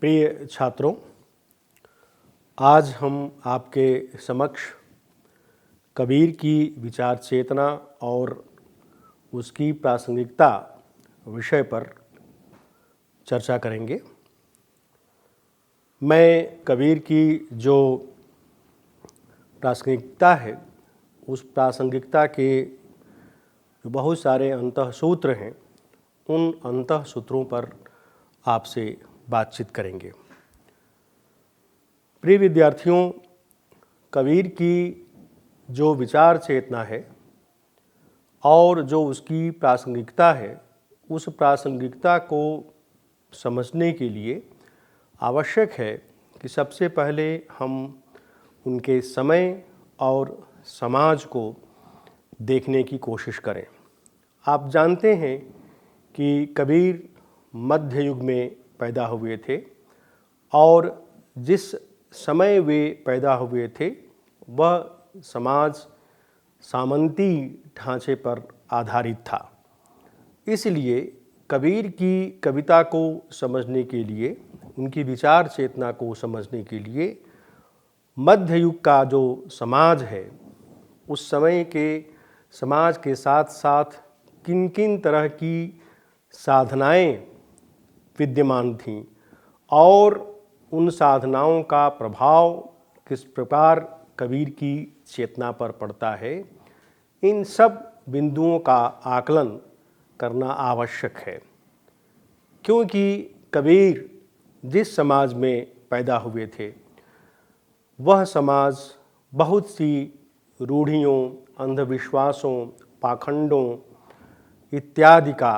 प्रिय छात्रों, आज हम आपके समक्ष कबीर की विचार चेतना और उसकी प्रासंगिकता विषय पर चर्चा करेंगे। मैं कबीर की जो प्रासंगिकता है, उस प्रासंगिकता के जो बहुत सारे अंतःसूत्र हैं, उन अंतःसूत्रों पर आपसे बातचीत करेंगे। प्रिय विद्यार्थियों, कबीर की जो विचार चेतना है और जो उसकी प्रासंगिकता है, उस प्रासंगिकता को समझने के लिए आवश्यक है कि सबसे पहले हम उनके समय और समाज को देखने की कोशिश करें। आप जानते हैं कि कबीर मध्य युग में पैदा हुए थे और जिस समय वे पैदा हुए थे वह समाज सामंती ढांचे पर आधारित था। इसलिए कबीर की कविता को समझने के लिए, उनकी विचार चेतना को समझने के लिए मध्य युग का जो समाज है, उस समय के समाज के साथ साथ किन किन तरह की साधनाएं विद्यमान थीं और उन साधनाओं का प्रभाव किस प्रकार कबीर की चेतना पर पड़ता है, इन सब बिंदुओं का आकलन करना आवश्यक है। क्योंकि कबीर जिस समाज में पैदा हुए थे, वह समाज बहुत सी रूढ़ियों, अंधविश्वासों, पाखंडों इत्यादि का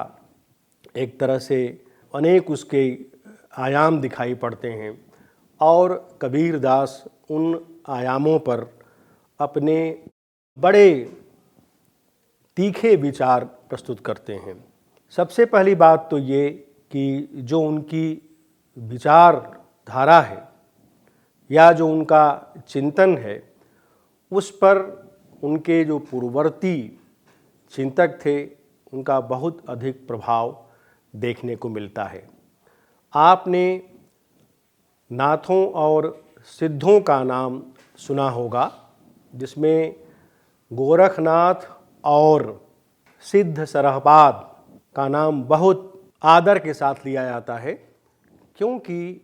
एक तरह से अनेक उसके आयाम दिखाई पड़ते हैं और कबीरदास उन आयामों पर अपने बड़े तीखे विचार प्रस्तुत करते हैं। सबसे पहली बात तो ये कि जो उनकी विचारधारा है या जो उनका चिंतन है, उस पर उनके जो पूर्ववर्ती चिंतक थे, उनका बहुत अधिक प्रभाव देखने को मिलता है। आपने नाथों और सिद्धों का नाम सुना होगा, जिसमें गोरखनाथ और सिद्ध सरहपाद का नाम बहुत आदर के साथ लिया जाता है, क्योंकि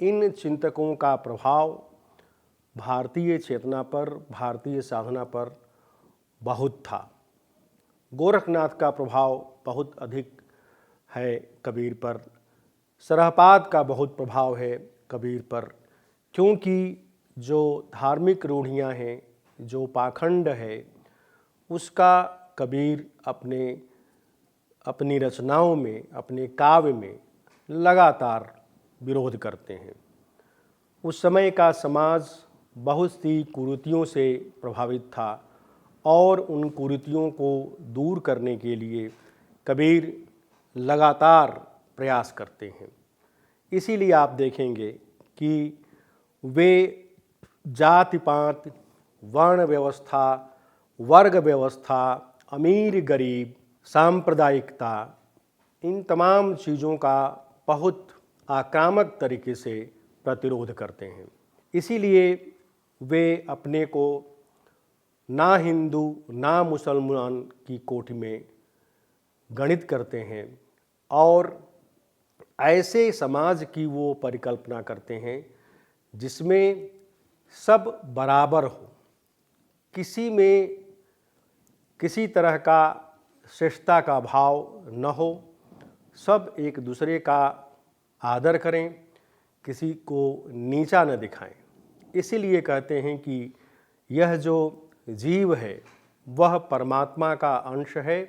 इन चिंतकों का प्रभाव भारतीय चेतना पर, भारतीय साधना पर बहुत था। गोरखनाथ का प्रभाव बहुत अधिक है कबीर पर, सरहपाद का बहुत प्रभाव है कबीर पर, क्योंकि जो धार्मिक रूढ़ियाँ हैं, जो पाखंड है, उसका कबीर अपनी रचनाओं में, अपने काव्य में लगातार विरोध करते हैं। उस समय का समाज बहुत सी कुरीतियों से प्रभावित था और उन कुरीतियों को दूर करने के लिए कबीर लगातार प्रयास करते हैं। इसीलिए आप देखेंगे कि वे जाति पात, वर्ण व्यवस्था, वर्ग व्यवस्था, अमीर गरीब, सांप्रदायिकता, इन तमाम चीज़ों का बहुत आक्रामक तरीके से प्रतिरोध करते हैं। इसीलिए वे अपने को ना हिंदू ना मुसलमान की कोटि में गणित करते हैं और ऐसे समाज की वो परिकल्पना करते हैं जिसमें सब बराबर हो, किसी में किसी तरह का श्रेष्ठता का भाव न हो, सब एक दूसरे का आदर करें, किसी को नीचा न दिखाएं। इसीलिए कहते हैं कि यह जो जीव है वह परमात्मा का अंश है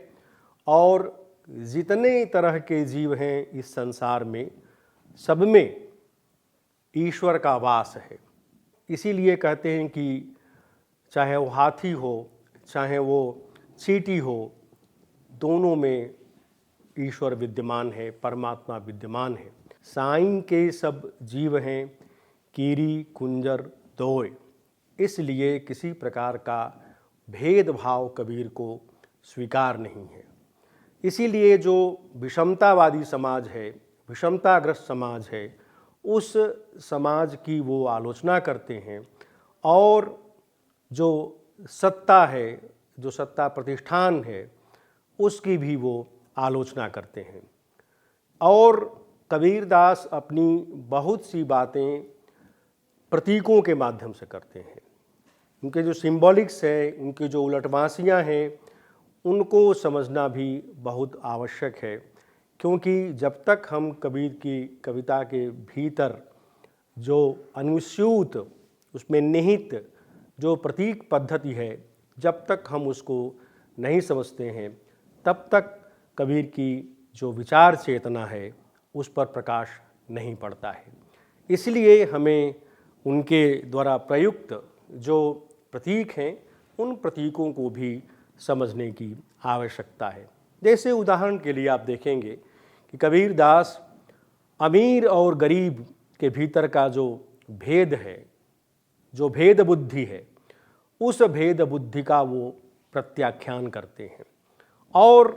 और जितने तरह के जीव हैं इस संसार में, सब में ईश्वर का वास है। इसीलिए कहते हैं कि चाहे वो हाथी हो, चाहे वो चींटी हो, दोनों में ईश्वर विद्यमान है, परमात्मा विद्यमान है। साईं के सब जीव हैं कीरी कुंजर दोय। इसलिए किसी प्रकार का भेदभाव कबीर को स्वीकार नहीं है। इसीलिए जो विषमतावादी समाज है, विषमताग्रस्त समाज है, उस समाज की वो आलोचना करते हैं और जो सत्ता है, जो सत्ता प्रतिष्ठान है, उसकी भी वो आलोचना करते हैं। और कबीरदास अपनी बहुत सी बातें प्रतीकों के माध्यम से करते हैं। उनके जो सिंबॉलिक्स है, उनके जो उलटवासियाँ हैं, उनको समझना भी बहुत आवश्यक है, क्योंकि जब तक हम कबीर की कविता के भीतर जो अनुस्यूत, उसमें निहित जो प्रतीक पद्धति है, जब तक हम उसको नहीं समझते हैं, तब तक कबीर की जो विचार चेतना है उस पर प्रकाश नहीं पड़ता है। इसलिए हमें उनके द्वारा प्रयुक्त जो प्रतीक हैं, उन प्रतीकों को भी समझने की आवश्यकता है। जैसे उदाहरण के लिए आप देखेंगे कि कबीरदास अमीर और गरीब के भीतर का जो भेद है, जो भेद बुद्धि है, उस भेद बुद्धि का वो प्रत्याख्यान करते हैं और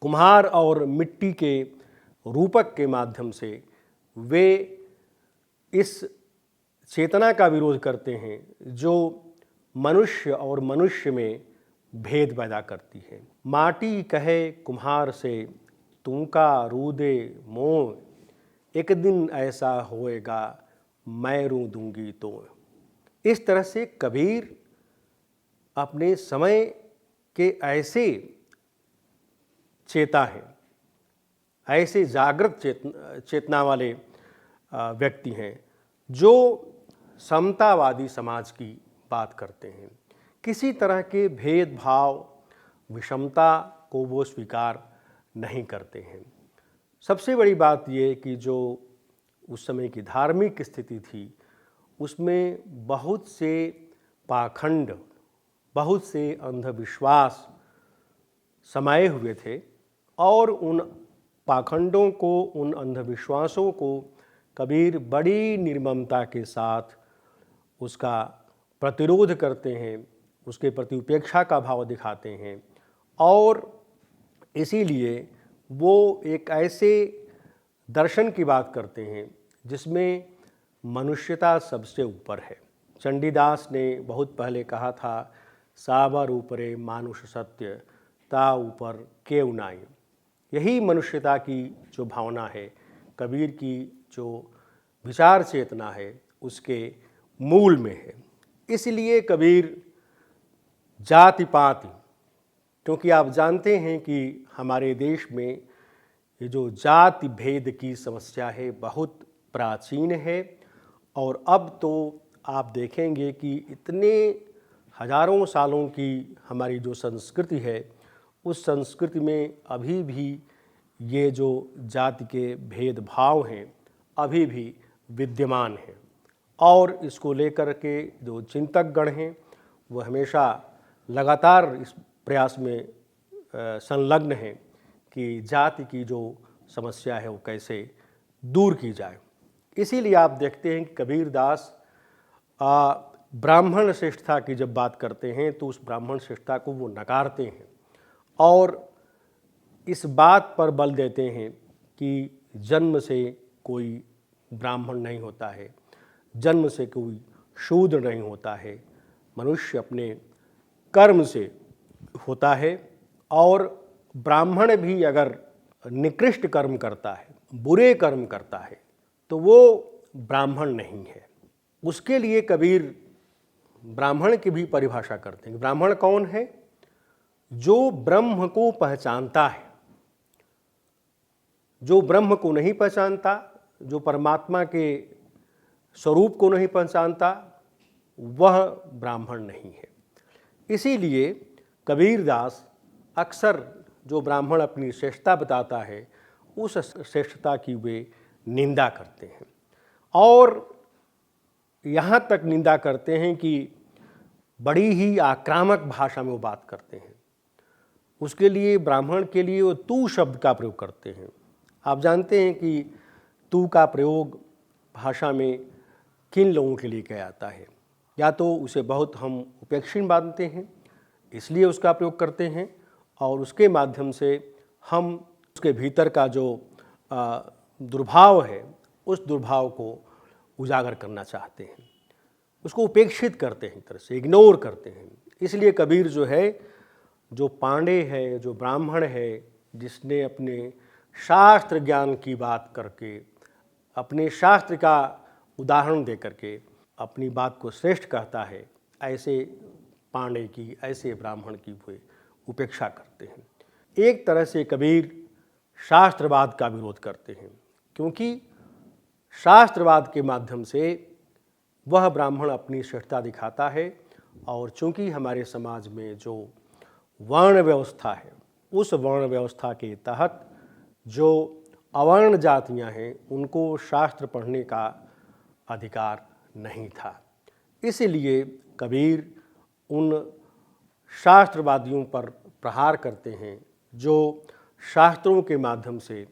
कुम्हार और मिट्टी के रूपक के माध्यम से वे इस चेतना का विरोध करते हैं जो मनुष्य और मनुष्य में भेद पैदा करती है। माटी कहे कुम्हार से तू का रूदे मोह, एक दिन ऐसा होएगा मैं रू दूंगी तो। इस तरह से कबीर अपने समय के ऐसे चेता हैं, ऐसे जागृत चेतना वाले व्यक्ति हैं जो समतावादी समाज की बात करते हैं। किसी तरह के भेदभाव, विषमता को वो स्वीकार नहीं करते हैं। सबसे बड़ी बात ये कि जो उस समय की धार्मिक स्थिति थी, उसमें बहुत से पाखंड, बहुत से अंधविश्वास समाये हुए थे और उन पाखंडों को, उन अंधविश्वासों को कबीर बड़ी निर्ममता के साथ उसका प्रतिरोध करते हैं, उसके प्रति उपेक्षा का भाव दिखाते हैं और इसीलिए वो एक ऐसे दर्शन की बात करते हैं जिसमें मनुष्यता सबसे ऊपर है। चंडीदास ने बहुत पहले कहा था, साबर ऊपरे मानुष सत्य ता ऊपर केव नाई। यही मनुष्यता की जो भावना है, कबीर की जो विचार चेतना है, उसके मूल में है। इसलिए कबीर जाति पाति, क्योंकि आप जानते हैं कि हमारे देश में ये जो जाति भेद की समस्या है बहुत प्राचीन है और अब तो आप देखेंगे कि इतने हजारों सालों की हमारी जो संस्कृति है, उस संस्कृति में अभी भी ये जो जाति के भेदभाव हैं अभी भी विद्यमान हैं और इसको लेकर के जो चिंतकगण हैं वो हमेशा लगातार इस प्रयास में संलग्न हैं कि जाति की जो समस्या है वो कैसे दूर की जाए। इसीलिए आप देखते हैं कि कबीरदास ब्राह्मण श्रेष्ठता की जब बात करते हैं तो उस ब्राह्मण श्रेष्ठता को वो नकारते हैं और इस बात पर बल देते हैं कि जन्म से कोई ब्राह्मण नहीं होता है, जन्म से कोई शूद्र नहीं होता है, मनुष्य अपने कर्म से होता है और ब्राह्मण भी अगर निकृष्ट कर्म करता है, बुरे कर्म करता है, तो वो ब्राह्मण नहीं है। उसके लिए कबीर ब्राह्मण की भी परिभाषा करते हैं। ब्राह्मण कौन है? जो ब्रह्म को पहचानता है। जो ब्रह्म को नहीं पहचानता, जो परमात्मा के स्वरूप को नहीं पहचानता, वह ब्राह्मण नहीं है। इसीलिए कबीरदास अक्सर जो ब्राह्मण अपनी श्रेष्ठता बताता है उस श्रेष्ठता की वे निंदा करते हैं और यहाँ तक निंदा करते हैं कि बड़ी ही आक्रामक भाषा में वो बात करते हैं। उसके लिए ब्राह्मण के लिए वो तू शब्द का प्रयोग करते हैं। आप जानते हैं कि तू का प्रयोग भाषा में किन लोगों के लिए किया जाता है, या तो उसे बहुत हम उपेक्षित मानते हैं इसलिए उसका प्रयोग करते हैं और उसके माध्यम से हम उसके भीतर का जो दुर्भाव है उस दुर्भाव को उजागर करना चाहते हैं, उसको उपेक्षित करते हैं, एक तरह से इग्नोर करते हैं। इसलिए कबीर जो है, जो पांडे है, जो ब्राह्मण है, जिसने अपने शास्त्र ज्ञान की बात करके, अपने शास्त्र का उदाहरण दे करके अपनी बात को श्रेष्ठ कहता है, ऐसे पांडे की, ऐसे ब्राह्मण की वे उपेक्षा करते हैं। एक तरह से कबीर शास्त्रवाद का विरोध करते हैं, क्योंकि शास्त्रवाद के माध्यम से वह ब्राह्मण अपनी श्रेष्ठता दिखाता है और चूंकि हमारे समाज में जो वर्ण व्यवस्था है उस वर्ण व्यवस्था के तहत जो अवर्ण जातियां हैं उनको शास्त्र पढ़ने का अधिकार नहीं था। इसलिए कबीर उन शास्त्रवादियों पर प्रहार करते हैं जो शास्त्रों के माध्यम से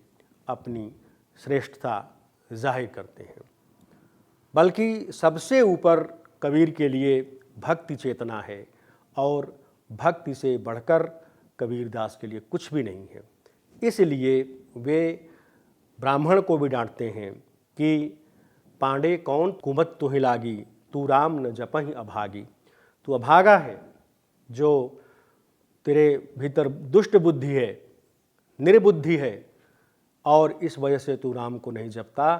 अपनी श्रेष्ठता जाहिर करते हैं। बल्कि सबसे ऊपर कबीर के लिए भक्ति चेतना है और भक्ति से बढ़कर कबीरदास के लिए कुछ भी नहीं है। इसलिए वे ब्राह्मण को भी डांटते हैं कि पांडे कौन कुमत तुहि लागी, तू राम न जपहि अभागी। तू अभागा है, जो तेरे भीतर दुष्ट बुद्धि है, निर्बुद्धि है और इस वजह से तू राम को नहीं जपता।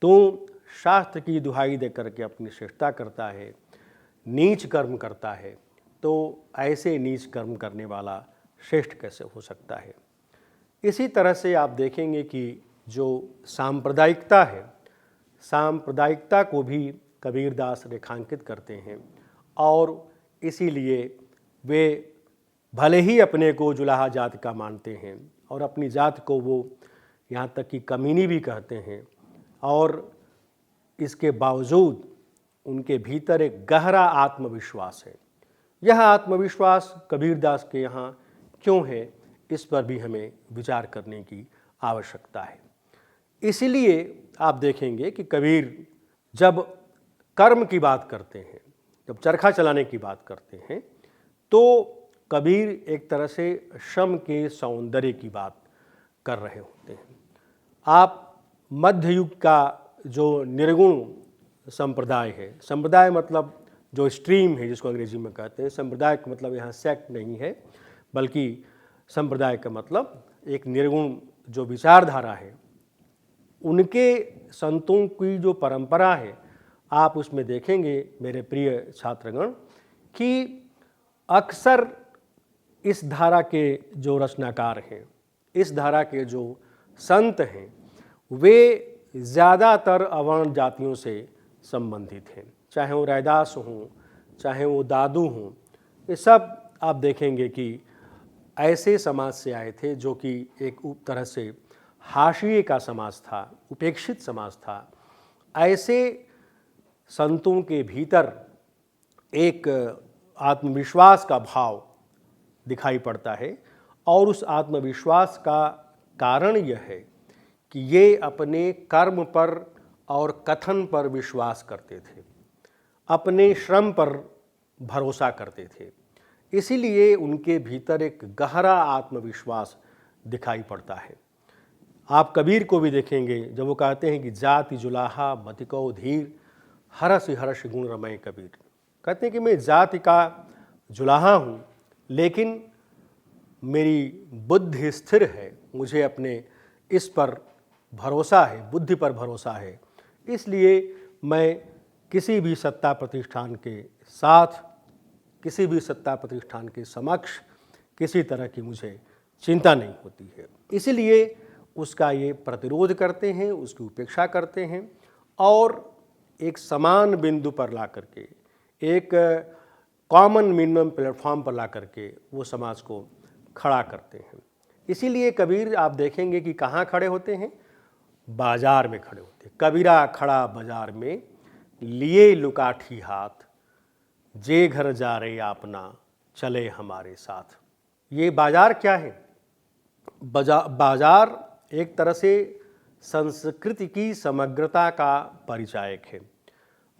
तू शास्त्र की दुहाई दे करके अपनी श्रेष्ठता करता है, नीच कर्म करता है, तो ऐसे नीच कर्म करने वाला श्रेष्ठ कैसे हो सकता है। इसी तरह से आप देखेंगे कि जो सांप्रदायिकता है, सांप्रदायिकता को भी कबीरदास रेखांकित करते हैं और इसीलिए वे भले ही अपने को जुलाहा जात का मानते हैं और अपनी जात को वो यहाँ तक कि कमीनी भी कहते हैं, और इसके बावजूद उनके भीतर एक गहरा आत्मविश्वास है। यह आत्मविश्वास कबीरदास के यहाँ क्यों है, इस पर भी हमें विचार करने की आवश्यकता है। इसलिए आप देखेंगे कि कबीर जब कर्म की बात करते हैं, जब चरखा चलाने की बात करते हैं, तो कबीर एक तरह से श्रम के सौंदर्य की बात कर रहे होते हैं। आप मध्य युग का जो निर्गुण संप्रदाय है, संप्रदाय मतलब जो स्ट्रीम है जिसको अंग्रेजी में कहते हैं, संप्रदाय का मतलब यहाँ सेक्ट नहीं है, बल्कि संप्रदाय का मतलब एक निर्गुण जो विचारधारा है, उनके संतों की जो परंपरा है, आप उसमें देखेंगे मेरे प्रिय छात्रगण कि अक्सर इस धारा के जो रचनाकार हैं, इस धारा के जो संत हैं, वे ज़्यादातर अवर्ण जातियों से संबंधित हैं। चाहे वो रैदास हों, चाहे वो दादू हों, ये सब आप देखेंगे कि ऐसे समाज से आए थे जो कि एक तरह से हाशिए का समाज था, उपेक्षित समाज था। ऐसे संतों के भीतर एक आत्मविश्वास का भाव दिखाई पड़ता है और उस आत्मविश्वास का कारण यह है कि ये अपने कर्म पर और कथन पर विश्वास करते थे, अपने श्रम पर भरोसा करते थे। इसीलिए उनके भीतर एक गहरा आत्मविश्वास दिखाई पड़ता है। आप कबीर को भी देखेंगे जब वो कहते हैं कि जाति जुलाहा मतिको धीर, हरस हर्ष गुण रमय कबीर। कहते हैं कि मैं जाति का जुलाहा हूँ, लेकिन मेरी बुद्धि स्थिर है, मुझे अपने इस पर भरोसा है, बुद्धि पर भरोसा है, इसलिए मैं किसी भी सत्ता प्रतिष्ठान के साथ, किसी भी सत्ता प्रतिष्ठान के समक्ष किसी तरह की मुझे चिंता नहीं होती है। इसलिए उसका ये प्रतिरोध करते हैं, उसकी उपेक्षा करते हैं और एक समान बिंदु पर ला करके, एक कॉमन मिनिमम प्लेटफॉर्म पर ला करके वो समाज को खड़ा करते हैं। इसीलिए कबीर आप देखेंगे कि कहाँ खड़े होते हैं, बाजार में खड़े होते हैं। कबीरा खड़ा बाजार में, लिए लुकाठी हाथ, जे घर जा रहे अपना, चले हमारे साथ। ये बाजार क्या है? बाजार एक तरह से संस्कृति की समग्रता का परिचायक है।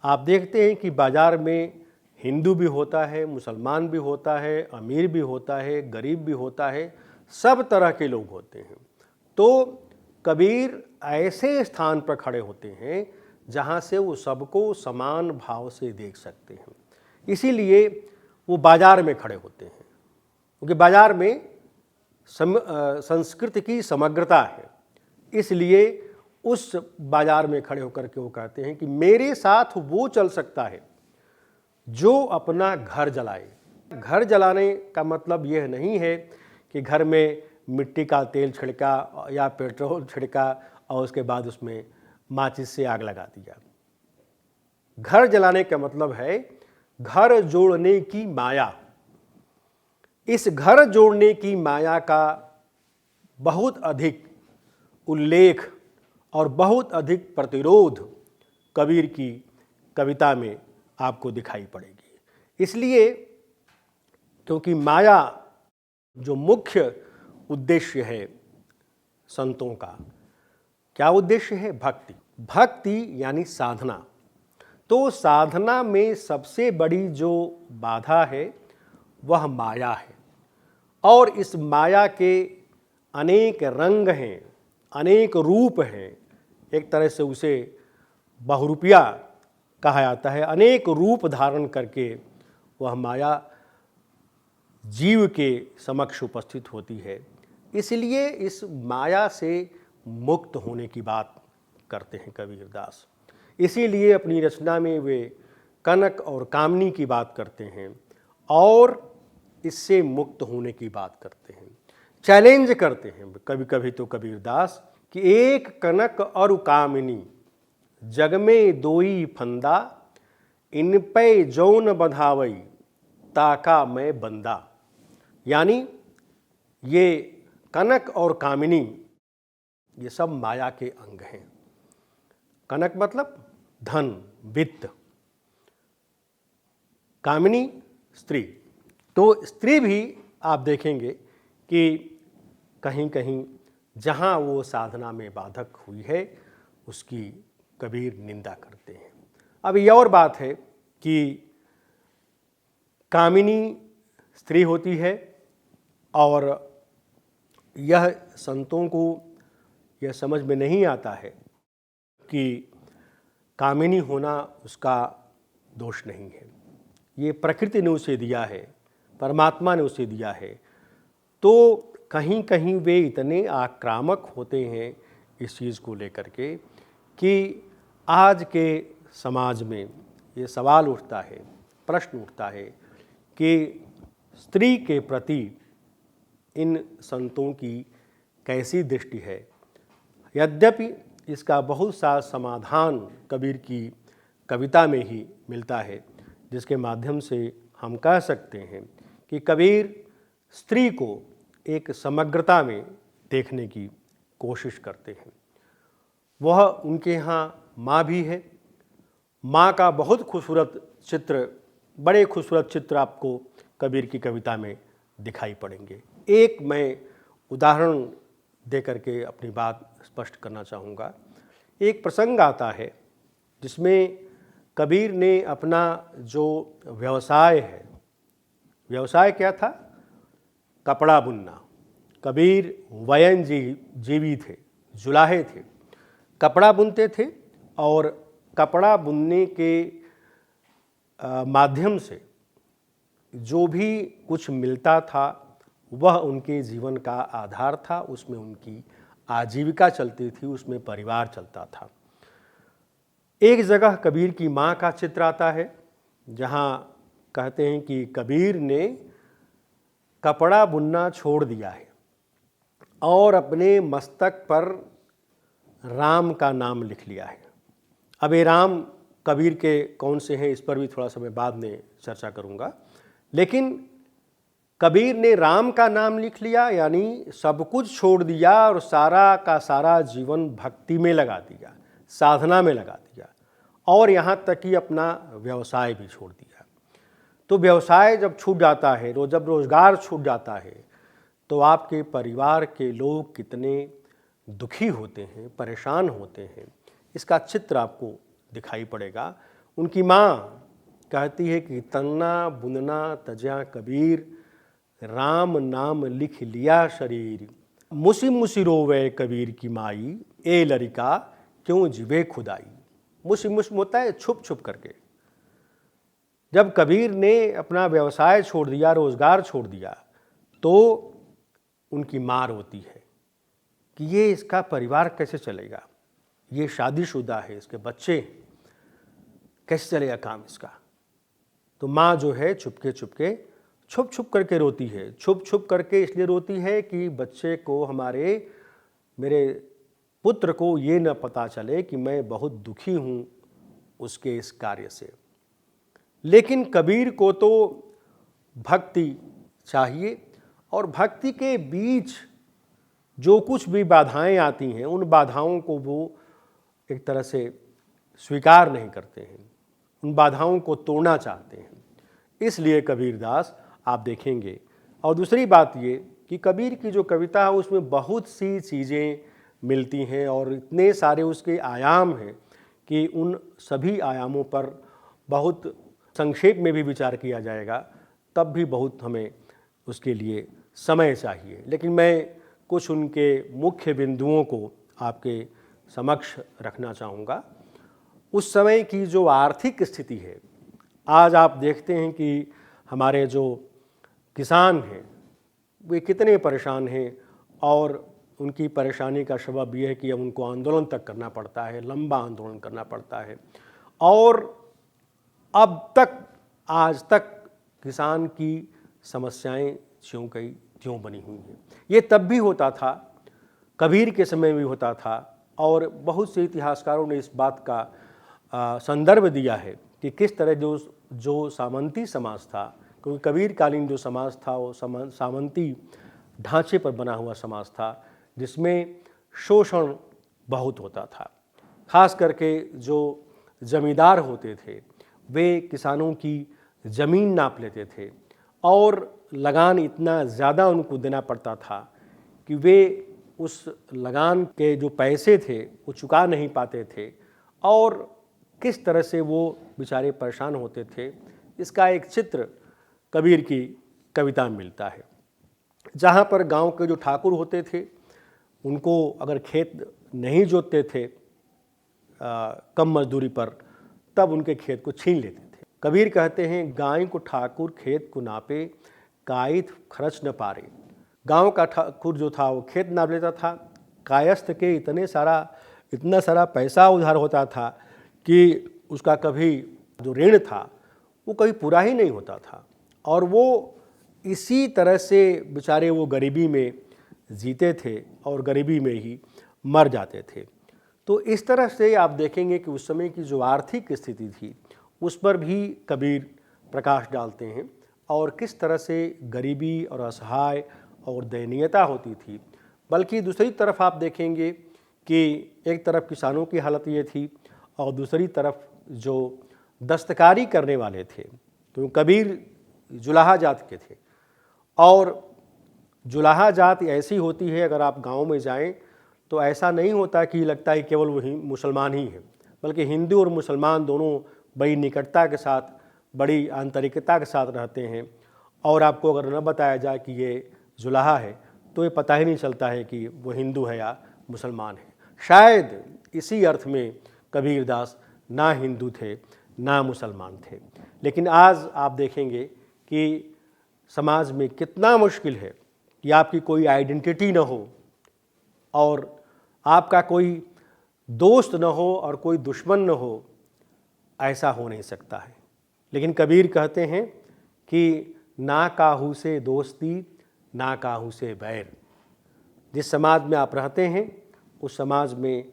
आप देखते हैं कि बाजार में हिंदू भी होता है, मुसलमान भी होता है, अमीर भी होता है, गरीब भी होता है, सब तरह के लोग होते हैं। तो कबीर ऐसे स्थान पर खड़े होते हैं जहाँ से वो सबको समान भाव से देख सकते हैं। इसीलिए वो बाजार में खड़े होते हैं, क्योंकि बाजार में संस्कृति की समग्रता है। इसलिए उस बाजार में खड़े होकर के वो कहते हैं कि मेरे साथ वो चल सकता है जो अपना घर जलाए। घर जलाने का मतलब यह नहीं है कि घर में मिट्टी का तेल छिड़का या पेट्रोल छिड़का और उसके बाद उसमें माचिस से आग लगा दिया। घर जलाने का मतलब है घर जोड़ने की माया। इस घर जोड़ने की माया का बहुत अधिक उल्लेख और बहुत अधिक प्रतिरोध कबीर की कविता में आपको दिखाई पड़ेगी। इसलिए क्योंकि माया जो मुख्य उद्देश्य है संतों का, क्या उद्देश्य है? भक्ति। भक्ति यानी साधना। तो साधना में सबसे बड़ी जो बाधा है वह माया है, और इस माया के अनेक रंग हैं, अनेक रूप हैं। एक तरह से उसे बहुरूपिया कहा जाता है। अनेक रूप धारण करके वह माया जीव के समक्ष उपस्थित होती है। इसलिए इस माया से मुक्त होने की बात करते हैं कबीरदास। इसीलिए अपनी रचना में वे कनक और कामनी की बात करते हैं और इससे मुक्त होने की बात करते हैं। चैलेंज करते हैं कभी कभी तो कबीरदास कि एक कनक और कामिनी, जग में दोई फंदा, इन पे जौन बंधावई, ताका मैं बंदा। यानी ये कनक और कामिनी ये सब माया के अंग हैं। कनक मतलब धन, वित्त, कामिनी स्त्री। तो स्त्री भी आप देखेंगे कि कहीं कहीं जहाँ वो साधना में बाधक हुई है उसकी कबीर निंदा करते हैं। अब ये और बात है कि कामिनी स्त्री होती है और यह संतों को यह समझ में नहीं आता है कि कामिनी होना उसका दोष नहीं है। ये प्रकृति ने उसे दिया है, परमात्मा ने उसे दिया है। तो कहीं कहीं वे इतने आक्रामक होते हैं इस चीज़ को लेकर के कि आज के समाज में ये सवाल उठता है, प्रश्न उठता है कि स्त्री के प्रति इन संतों की कैसी दृष्टि है। यद्यपि इसका बहुत सा समाधान कबीर की कविता में ही मिलता है, जिसके माध्यम से हम कह सकते हैं कि कबीर स्त्री को एक समग्रता में देखने की कोशिश करते हैं। वह उनके यहाँ माँ भी है। माँ का बहुत खूबसूरत चित्र, बड़े खूबसूरत चित्र आपको कबीर की कविता में दिखाई पड़ेंगे। एक मैं उदाहरण दे करके अपनी बात स्पष्ट करना चाहूँगा। एक प्रसंग आता है जिसमें कबीर ने अपना जो व्यवसाय है, व्यवसाय क्या था? कपड़ा बुनना। कबीर वयन जीवी थे, जुलाहे थे, कपड़ा बुनते थे और कपड़ा बुनने के माध्यम से जो भी कुछ मिलता था वह उनके जीवन का आधार था, उसमें उनकी आजीविका चलती थी, उसमें परिवार चलता था। एक जगह कबीर की माँ का चित्र आता है जहाँ कहते हैं कि कबीर ने कपड़ा बुनना छोड़ दिया है और अपने मस्तक पर राम का नाम लिख लिया है। अब ये राम कबीर के कौन से हैं इस पर भी थोड़ा सा मैं बाद में चर्चा करूँगा। लेकिन कबीर ने राम का नाम लिख लिया, यानी सब कुछ छोड़ दिया और सारा का सारा जीवन भक्ति में लगा दिया, साधना में लगा दिया, और यहाँ तक कि अपना व्यवसाय भी छोड़ दिया। तो व्यवसाय जब छूट जाता है, जब रोजगार छूट जाता है, तो आपके परिवार के लोग कितने दुखी होते हैं, परेशान होते हैं, इसका चित्र आपको दिखाई पड़ेगा। उनकी माँ कहती है कि तन्ना बुनना तज्या कबीर, राम नाम लिख लिया शरीर, मुसी मुसी रोवे कबीर की माई, ए लड़का क्यों जीवे खुदाई। मुसी मुसी होता है छुप छुप करके। जब कबीर ने अपना व्यवसाय छोड़ दिया, रोजगार छोड़ दिया, तो उनकी माँ रोती है कि ये इसका परिवार कैसे चलेगा, ये शादीशुदा है, इसके बच्चे, कैसे चलेगा काम इसका। तो माँ जो है चुपके चुपके छुप छुप करके रोती है। छुप छुप करके इसलिए रोती है कि बच्चे को, मेरे पुत्र को ये न पता चले कि मैं बहुत दुखी हूँ उसके इस कार्य से। लेकिन कबीर को तो भक्ति चाहिए, और भक्ति के बीच जो कुछ भी बाधाएं आती हैं, उन बाधाओं को वो एक तरह से स्वीकार नहीं करते हैं, उन बाधाओं को तोड़ना चाहते हैं। इसलिए कबीरदास आप देखेंगे। और दूसरी बात ये कि कबीर की जो कविता है उसमें बहुत सी चीज़ें मिलती हैं, और इतने सारे उसके आयाम हैं कि उन सभी आयामों पर बहुत संक्षेप में भी विचार किया जाएगा तब भी बहुत हमें उसके लिए समय चाहिए। लेकिन मैं कुछ उनके मुख्य बिंदुओं को आपके समक्ष रखना चाहूँगा। उस समय की जो आर्थिक स्थिति है, आज आप देखते हैं कि हमारे जो किसान हैं वे कितने परेशान हैं, और उनकी परेशानी का सबब यह है कि अब उनको आंदोलन तक करना पड़ता है, लंबा आंदोलन करना पड़ता है। और अब तक, आज तक किसान की समस्याएं ज्यों कई त्यों बनी हुई हैं। ये तब भी होता था, कबीर के समय भी होता था, और बहुत से इतिहासकारों ने इस बात का संदर्भ दिया है कि किस तरह जो सामंती समाज था, क्योंकि कबीर कालीन जो समाज था वो सामंती ढांचे पर बना हुआ समाज था, जिसमें शोषण बहुत होता था। खास करके जो जमींदार होते थे वे किसानों की ज़मीन नाप लेते थे, और लगान इतना ज़्यादा उनको देना पड़ता था कि वे उस लगान के जो पैसे थे वो चुका नहीं पाते थे, और किस तरह से वो बेचारे परेशान होते थे, इसका एक चित्र कबीर की कविता में मिलता है। जहाँ पर गांव के जो ठाकुर होते थे उनको अगर खेत नहीं जोतते थे कम मजदूरी पर, तब उनके खेत को छीन लेते थे। कबीर कहते हैं, गाय को ठाकुर खेत को नापे, कायित खर्च न पारे। गांव का ठाकुर जो था वो खेत नाप लेता था, कायस्थ के इतना सारा पैसा उधार होता था कि उसका कभी जो ऋण था वो कभी पूरा ही नहीं होता था, और वो इसी तरह से बेचारे वो गरीबी में जीते थे और गरीबी में ही मर जाते थे। तो इस तरह से आप देखेंगे कि उस समय की जो आर्थिक स्थिति थी उस पर भी कबीर प्रकाश डालते हैं, और किस तरह से गरीबी और असहाय और दयनीयता होती थी। बल्कि दूसरी तरफ आप देखेंगे कि एक तरफ किसानों की हालत ये थी, और दूसरी तरफ जो दस्तकारी करने वाले थे, तो कबीर जुलाहा जात के थे, और जुलाहा जात ऐसी होती है, अगर आप गांव में जाएं तो ऐसा नहीं होता कि लगता है केवल वही मुसलमान ही है, बल्कि हिंदू और मुसलमान दोनों बड़ी निकटता के साथ, बड़ी आंतरिकता के साथ रहते हैं। और आपको अगर न बताया जाए कि ये जुलाहा है तो ये पता ही नहीं चलता है कि वो हिंदू है या मुसलमान है। शायद इसी अर्थ में कबीरदास ना हिंदू थे ना मुसलमान थे। लेकिन आज आप देखेंगे कि समाज में कितना मुश्किल है कि आपकी कोई आइडेंटिटी न हो, और आपका कोई दोस्त न हो और कोई दुश्मन न हो, ऐसा हो नहीं सकता है। लेकिन कबीर कहते हैं कि ना काहू से दोस्ती ना काहू से बैर। जिस समाज में आप रहते हैं उस समाज में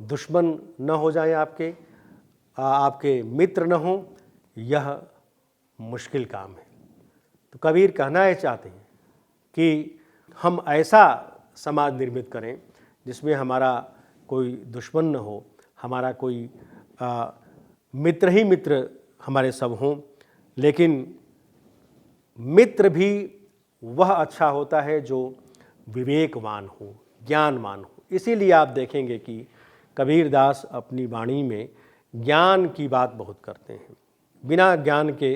दुश्मन न हो जाए, आपके मित्र न हो, यह मुश्किल काम है। तो कबीर कहना ये चाहते हैं कि हम ऐसा समाज निर्मित करें जिसमें हमारा कोई दुश्मन न हो, हमारा कोई मित्र ही मित्र हमारे सब हों, लेकिन मित्र भी वह अच्छा होता है जो विवेकवान हो, ज्ञानवान हो। इसीलिए आप देखेंगे कि कबीरदास अपनी वाणी में ज्ञान की बात बहुत करते हैं। बिना ज्ञान के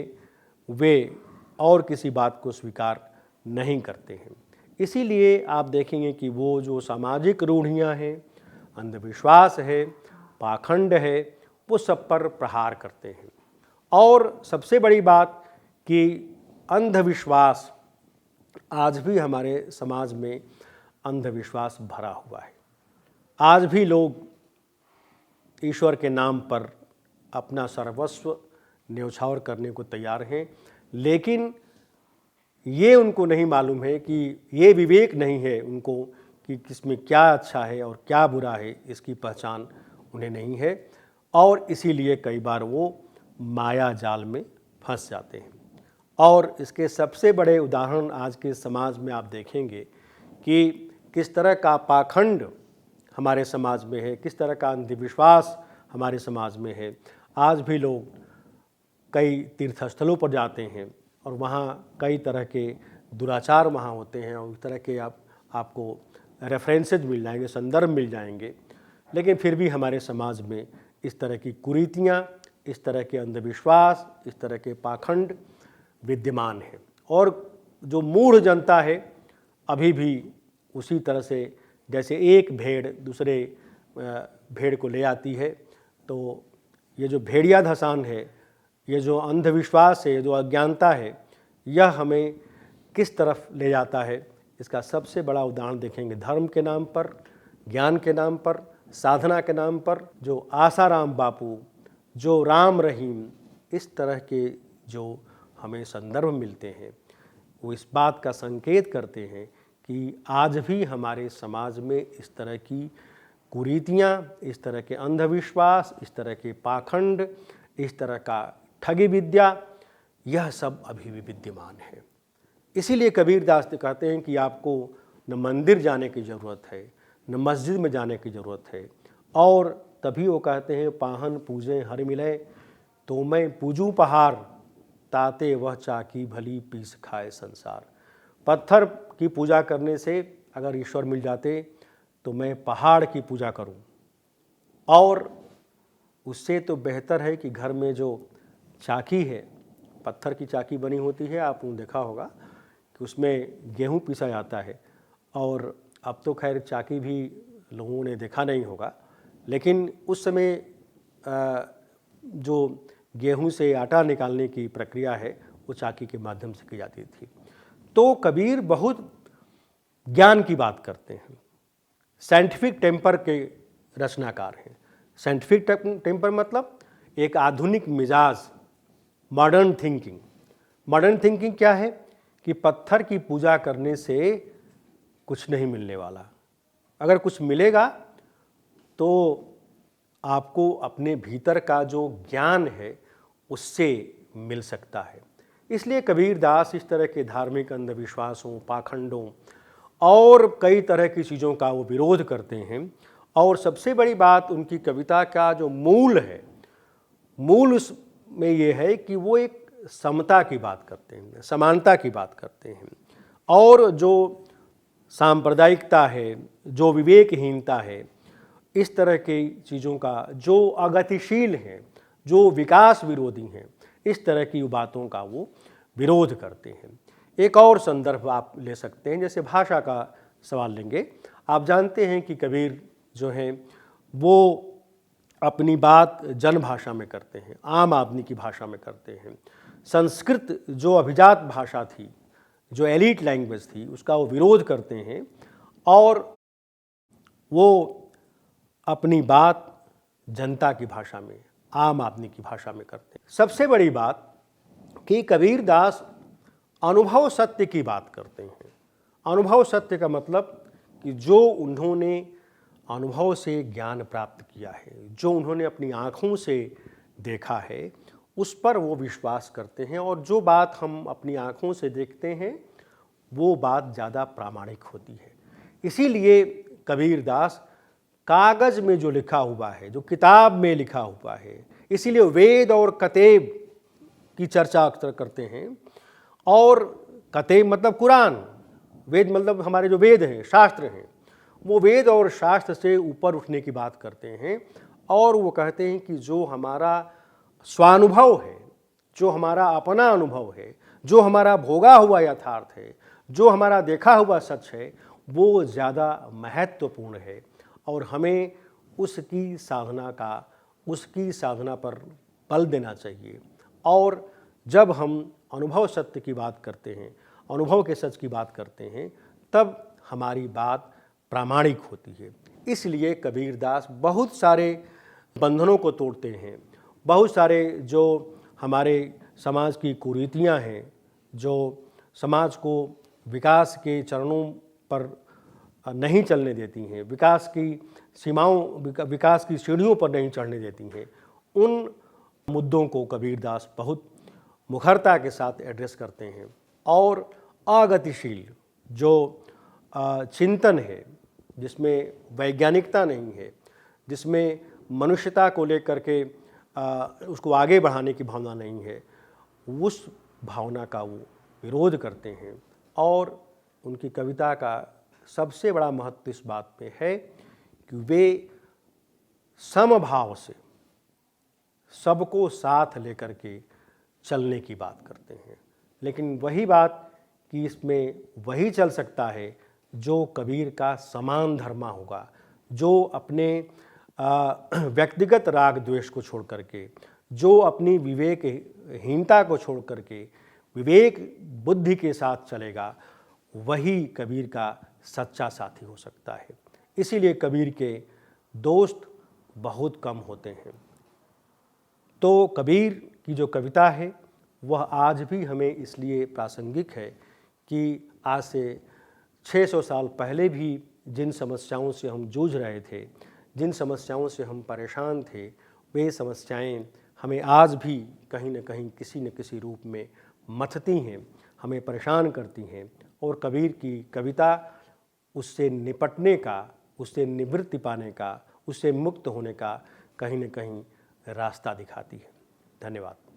वे और किसी बात को स्वीकार नहीं करते हैं। इसीलिए आप देखेंगे कि वो जो सामाजिक रूढ़ियाँ हैं, अंधविश्वास है, पाखंड है, वो सब पर प्रहार करते हैं। और सबसे बड़ी बात कि अंधविश्वास, आज भी हमारे समाज में अंधविश्वास भरा हुआ है। आज भी लोग ईश्वर के नाम पर अपना सर्वस्व न्यौछावर करने को तैयार हैं, लेकिन ये उनको नहीं मालूम है कि ये विवेक नहीं है उनको कि किसमें क्या अच्छा है और क्या बुरा है, इसकी पहचान उन्हें नहीं है। और इसीलिए कई बार वो माया जाल में फंस जाते हैं। और इसके सबसे बड़े उदाहरण आज के समाज में आप देखेंगे कि किस तरह का पाखंड हमारे समाज में है, किस तरह का अंधविश्वास हमारे समाज में है। आज भी लोग कई तीर्थस्थलों पर जाते हैं और वहाँ कई तरह के दुराचार वहाँ होते हैं और इस तरह के आपको रेफरेंसेज मिल जाएंगे, संदर्भ मिल जाएंगे, लेकिन फिर भी हमारे समाज में इस तरह की कुरीतियाँ, इस तरह के अंधविश्वास, इस तरह के पाखंड विद्यमान है। और जो मूढ़ जनता है अभी भी उसी तरह से, जैसे एक भेड़ दूसरे भेड़ को ले आती है, तो ये जो भेड़िया धसान है, ये जो अंधविश्वास है, ये जो अज्ञानता है, यह हमें किस तरफ ले जाता है, इसका सबसे बड़ा उदाहरण देखेंगे। धर्म के नाम पर, ज्ञान के नाम पर, साधना के नाम पर जो आसाराम बापू, जो राम रहीम, इस तरह के जो हमें संदर्भ मिलते हैं, वो इस बात का संकेत करते हैं कि आज भी हमारे समाज में इस तरह की कुरीतियाँ, इस तरह के अंधविश्वास, इस तरह के पाखंड, इस तरह का ठगी विद्या, यह सब अभी भी विद्यमान है। इसीलिए कबीरदास कहते हैं कि आपको न मंदिर जाने की ज़रूरत है, न मस्जिद में जाने की ज़रूरत है। और तभी वो कहते हैं, पाहन पूजें हर मिले, तो मैं पूजूं पहाड़, ताते वह चाकी भली पीस खाए संसार। पत्थर की पूजा करने से अगर ईश्वर मिल जाते तो मैं पहाड़ की पूजा करूं। और उससे तो बेहतर है कि घर में जो चाकी है, पत्थर की चाकी बनी होती है, आपने देखा होगा कि उसमें गेहूं पीसा जाता है। और अब तो खैर चाकी भी लोगों ने देखा नहीं होगा, लेकिन उस समय जो गेहूं से आटा निकालने की प्रक्रिया है वो चाकी के माध्यम से की जाती थी। तो कबीर बहुत ज्ञान की बात करते हैं, साइंटिफिक टेम्पर के रचनाकार हैं। साइंटिफिक टेम्पर मतलब एक आधुनिक मिजाज, मॉडर्न थिंकिंग। मॉडर्न थिंकिंग क्या है कि पत्थर की पूजा करने से कुछ नहीं मिलने वाला, अगर कुछ मिलेगा तो आपको अपने भीतर का जो ज्ञान है उससे मिल सकता है। इसलिए कबीरदास इस तरह के धार्मिक अंधविश्वासों, पाखंडों और कई तरह की चीज़ों का वो विरोध करते हैं। और सबसे बड़ी बात उनकी कविता का जो मूल है, मूल उसमें ये है कि वो एक समता की बात करते हैं, समानता की बात करते हैं। और जो सांप्रदायिकता है, जो विवेकहीनता है, इस तरह की चीज़ों का, जो अगतिशील हैं, जो विकास विरोधी हैं, इस तरह की बातों का वो विरोध करते हैं। एक और संदर्भ आप ले सकते हैं, जैसे भाषा का सवाल लेंगे। आप जानते हैं कि कबीर जो हैं वो अपनी बात जन भाषा में करते हैं, आम आदमी की भाषा में करते हैं। संस्कृत जो अभिजात भाषा थी, जो एलीट लैंग्वेज थी, उसका वो विरोध करते हैं और वो अपनी बात जनता की भाषा में, आम आदमी की भाषा में करते हैं। सबसे बड़ी बात कि कबीरदास अनुभव सत्य की बात करते हैं। अनुभव सत्य का मतलब कि जो उन्होंने अनुभव से ज्ञान प्राप्त किया है, जो उन्होंने अपनी आँखों से देखा है, उस पर वो विश्वास करते हैं और जो बात हम अपनी आँखों से देखते हैं वो बात ज़्यादा प्रामाणिक होती है। इसीलिए कबीरदास कागज़ में जो लिखा हुआ है, जो किताब में लिखा हुआ है, इसीलिए वेद और कतेब की चर्चा अक्सर करते हैं। और कतेब मतलब कुरान, वेद मतलब हमारे जो वेद हैं, शास्त्र हैं, वो वेद और शास्त्र से ऊपर उठने की बात करते हैं और वो कहते हैं कि जो हमारा स्वानुभव है, जो हमारा अपना अनुभव है, जो हमारा भोगा हुआ यथार्थ है, जो हमारा देखा हुआ सच है, वो ज़्यादा महत्वपूर्ण है और हमें उसकी साधना पर बल देना चाहिए। और जब हम अनुभव सत्य की बात करते हैं, अनुभव के सच की बात करते हैं, तब हमारी बात प्रामाणिक होती है। इसलिए कबीरदास बहुत सारे बंधनों को तोड़ते हैं, बहुत सारे जो हमारे समाज की कुरीतियां हैं, जो समाज को विकास के चरणों पर नहीं चलने देती हैं, विकास की विकास की सीढ़ियों पर नहीं चढ़ने देती हैं, उन मुद्दों को कबीरदास बहुत मुखरता के साथ एड्रेस करते हैं। और अगतिशील जो चिंतन है, जिसमें वैज्ञानिकता नहीं है, जिसमें मनुष्यता को लेकर के उसको आगे बढ़ाने की भावना नहीं है, उस भावना का वो विरोध करते हैं। और उनकी कविता का सबसे बड़ा महत्व इस बात पे है कि वे समभाव से सबको साथ लेकर के चलने की बात करते हैं। लेकिन वही बात कि इसमें वही चल सकता है जो कबीर का समान धर्मा होगा, जो अपने व्यक्तिगत राग द्वेष को छोड़ करके, जो अपनी विवेकहीनता को छोड़ करके विवेक बुद्धि के साथ चलेगा, वही कबीर का सच्चा साथी हो सकता है। इसीलिए कबीर के दोस्त बहुत कम होते हैं। तो कबीर की जो कविता है वह आज भी हमें इसलिए प्रासंगिक है कि आज से 600 साल पहले भी जिन समस्याओं से हम जूझ रहे थे, जिन समस्याओं से हम परेशान थे, वे समस्याएं हमें आज भी कहीं न किसी रूप में मथती हैं, हमें परेशान करती हैं। और कबीर की कविता उससे निपटने का, उससे निवृत्ति पाने का, उससे मुक्त होने का कहीं न कहीं रास्ता दिखाती है। धन्यवाद।